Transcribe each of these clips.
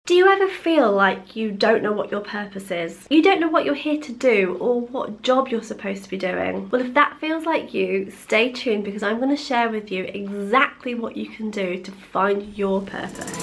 Do you ever feel like you don't know what your purpose is? You don't know what you're here to do or what job you're supposed to be doing? Well, if that feels like you, stay tuned because I'm going to share with you exactly what you can do to find your purpose.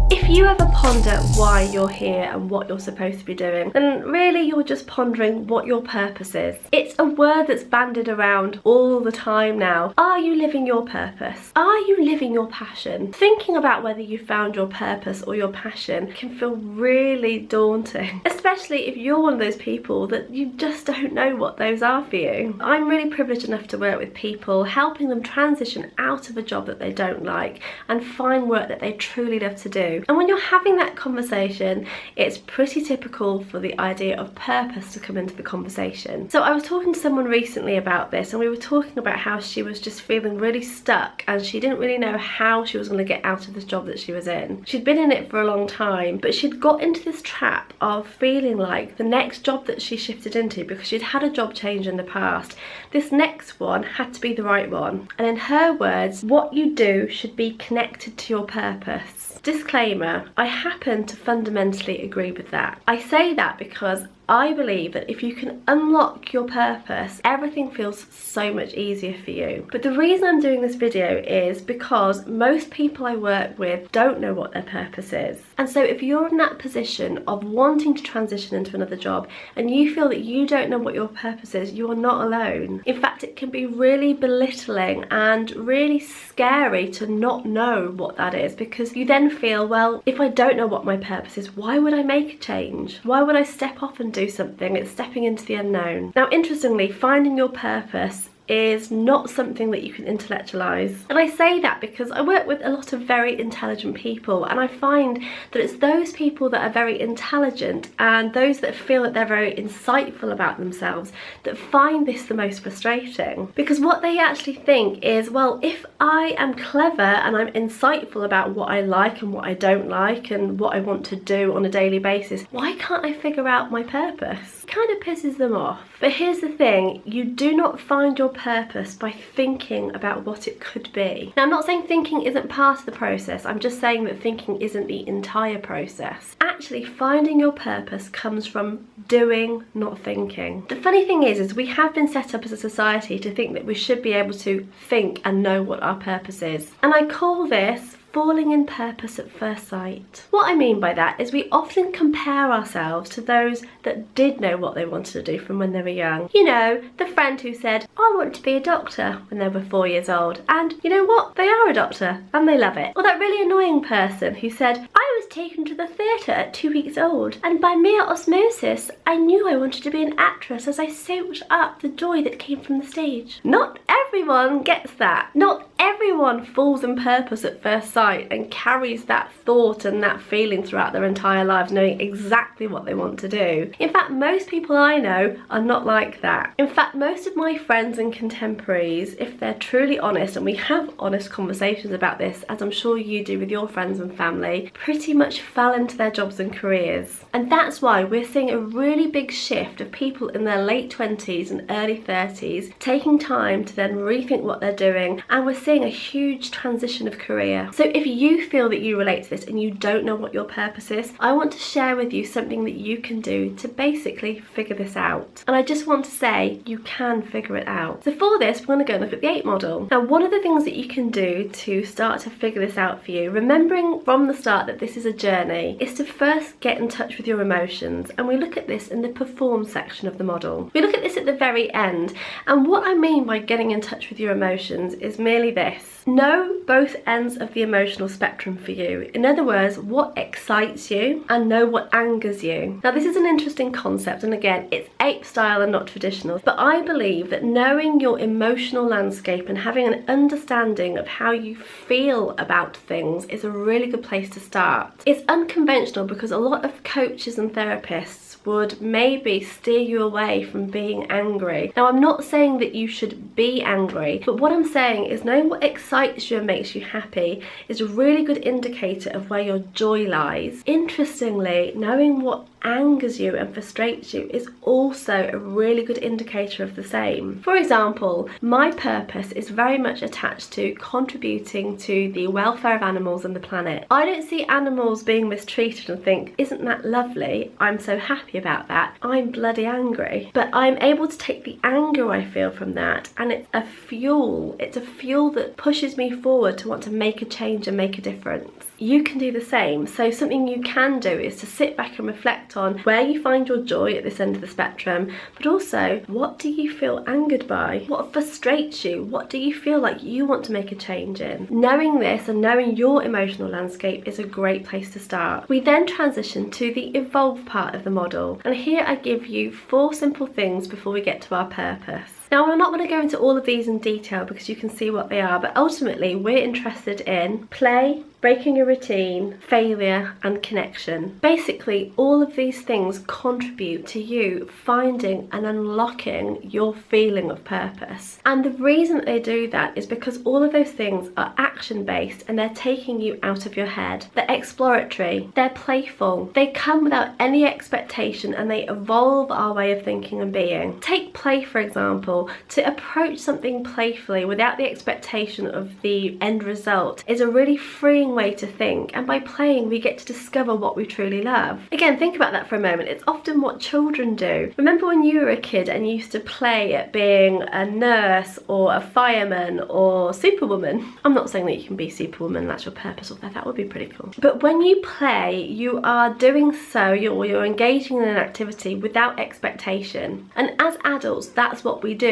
If you ever ponder why you're here and what you're supposed to be doing, then really you're just pondering what your purpose is. It's a word that's bandied around all the time now. Are you living your purpose? Are you living your passion? Thinking about whether you found your purpose or your passion can feel really daunting, especially if you're one of those people that you just don't know what those are for you. I'm really privileged enough to work with people, helping them transition out of a job that they don't like and find work that they truly love to do. And when you're having that conversation, it's pretty typical for the idea of purpose to come into the conversation. So I was talking to someone recently about this, and we were talking about how she was just feeling really stuck and she didn't really know how she was going to get out of this job that she was in. She'd been in it for a long time, but she'd got into this trap of feeling like the next job that she shifted into, because she'd had a job change in the past, this next one had to be the right one. And in her words, what you do should be connected to your purpose. Disclaimer, I happen to fundamentally agree with that. I say that because I believe that if you can unlock your purpose, everything feels so much easier for you. But the reason I'm doing this video is because most people I work with don't know what their purpose is. And so if you're in that position of wanting to transition into another job and you feel that you don't know what your purpose is, you are not alone. In fact, it can be really belittling and really scary to not know what that is, because you then feel, well, if I don't know what my purpose is, why would I make a change? Why would I step off and do something? It's stepping into the unknown. Now, interestingly, finding your purpose is not something that you can intellectualize. And I say that because I work with a lot of very intelligent people, and I find that it's those people that are very intelligent and those that feel that they're very insightful about themselves that find this the most frustrating. Because what they actually think is, well, if I am clever and I'm insightful about what I like and what I don't like and what I want to do on a daily basis, why can't I figure out my purpose? It kind of pisses them off. But here's the thing, you do not find your purpose by thinking about what it could be. Now, I'm not saying thinking isn't part of the process, I'm just saying that thinking isn't the entire process. Actually, finding your purpose comes from doing, not thinking. The funny thing is we have been set up as a society to think that we should be able to think and know what our purpose is. And I call this falling in purpose at first sight. What I mean by that is we often compare ourselves to those that did know what they wanted to do from when they were young. You know, the friend who said, I want to be a doctor when they were 4 years old, and you know what? They are a doctor and they love it. Or that really annoying person who said, I was taken to the theatre at 2 weeks old, and by mere osmosis, I knew I wanted to be an actress as I soaked up the joy that came from the stage. Not everyone gets that. Not everyone falls in purpose at first sight and carries that thought and that feeling throughout their entire lives, knowing exactly what they want to do. In fact, most people I know are not like that. In fact, most of my friends and contemporaries, if they're truly honest, and we have honest conversations about this, as I'm sure you do with your friends and family, pretty much fell into their jobs and careers. And that's why we're seeing a really big shift of people in their late 20s and early 30s taking time to then rethink what they're doing, and we're seeing a huge transition of career. So if you feel that you relate to this and you don't know what your purpose is, I want to share with you something that you can do to basically figure this out. And I just want to say you can figure it out. So for this, we're going to go and look at the 8 model. Now, one of the things that you can do to start to figure this out for you, remembering from the start that this is a journey, is to first get in touch with your emotions. And we look at this in the perform section of the model. We look at this at the very end. And what I mean by getting in touch with your emotions is merely this. Know both ends of the emotional spectrum for you. In other words, what excites you, and know what angers you. Now, this is an interesting concept, and again, it's ape style and not traditional, but I believe that knowing your emotional landscape and having an understanding of how you feel about things is a really good place to start. It's unconventional because a lot of coaches and therapists would maybe steer you away from being angry. Now, I'm not saying that you should be angry, but what I'm saying is knowing what excites you and makes you happy is a really good indicator of where your joy lies. Interestingly, knowing what angers you and frustrates you is also a really good indicator of the same. For example, my purpose is very much attached to contributing to the welfare of animals and the planet. I don't see animals being mistreated and think, isn't that lovely? I'm so happy about that. I'm bloody angry. But I'm able to take the anger I feel from that, and it's a fuel. It's a fuel that pushes me forward to want to make a change and make a difference. You can do the same. So something you can do is to sit back and reflect on where you find your joy at this end of the spectrum, but also what do you feel angered by? What frustrates you? What do you feel like you want to make a change in? Knowing this and knowing your emotional landscape is a great place to start. We then transition to the evolve part of the model, and here I give you 4 simple things before we get to our purpose. Now, we're not going to go into all of these in detail because you can see what they are, but ultimately we're interested in play, breaking a routine, failure, and connection. Basically, all of these things contribute to you finding and unlocking your feeling of purpose. And the reason that they do that is because all of those things are action-based and they're taking you out of your head. They're exploratory, they're playful, they come without any expectation, and they evolve our way of thinking and being. Take play, for example. To approach something playfully without the expectation of the end result is a really freeing way to think, and by playing we get to discover what we truly love. Again, think about that for a moment. It's often what children do. Remember when you were a kid and you used to play at being a nurse or a fireman or Superwoman? I'm not saying that you can be Superwoman, that's your purpose, although that would be pretty cool. But when you play, you are doing so, you're engaging in an activity without expectation. And as adults, that's what we do.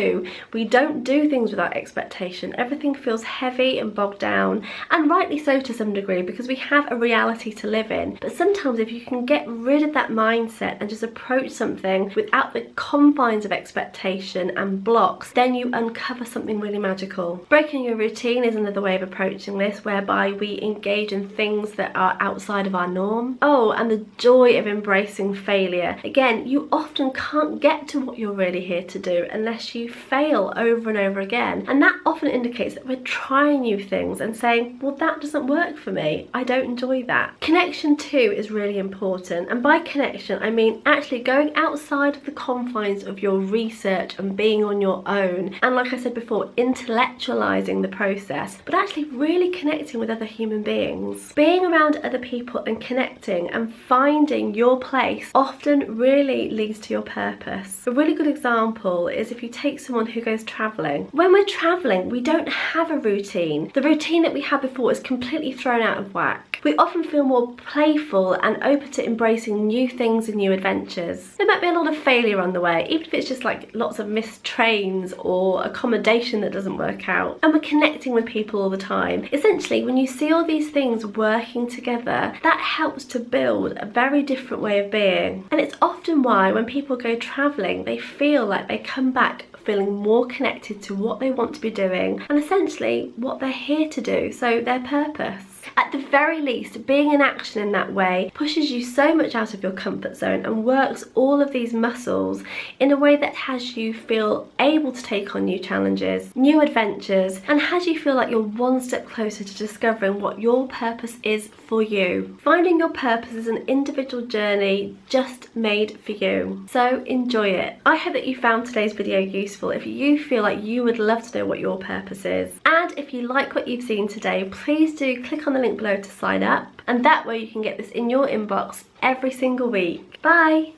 We don't do things without expectation. Everything feels heavy and bogged down, and rightly so to some degree because we have a reality to live in. But sometimes if you can get rid of that mindset and just approach something without the confines of expectation and blocks, then you uncover something really magical. Breaking your routine is another way of approaching this, whereby we engage in things that are outside of our norm. Oh, and the joy of embracing failure. Again, you often can't get to what you're really here to do unless you fail over and over again, and that often indicates that we're trying new things and saying, well, that doesn't work for me, I don't enjoy that. Connection too is really important, and by connection I mean actually going outside of the confines of your research and being on your own, and like I said before, intellectualizing the process, but actually really connecting with other human beings. Being around other people and connecting and finding your place often really leads to your purpose. A really good example is if you take someone who goes travelling. When we're travelling, we don't have a routine. The routine that we had before is completely thrown out of whack. We often feel more playful and open to embracing new things and new adventures. There might be a lot of failure on the way, even if it's just like lots of missed trains or accommodation that doesn't work out. And we're connecting with people all the time. Essentially, when you see all these things working together, that helps to build a very different way of being. And it's often why when people go travelling, they feel like they come back feeling more connected to what they want to be doing and essentially what they're here to do, so their purpose. At the very least, being in action in that way pushes you so much out of your comfort zone and works all of these muscles in a way that has you feel able to take on new challenges, new adventures, and has you feel like you're one step closer to discovering what your purpose is for you. Finding your purpose is an individual journey just made for you, so enjoy it. I hope that you found today's video useful. If you feel like you would love to know what your purpose is, and if you like what you've seen today, please do click on the link below to sign up, and that way you can get this in your inbox every single week. Bye!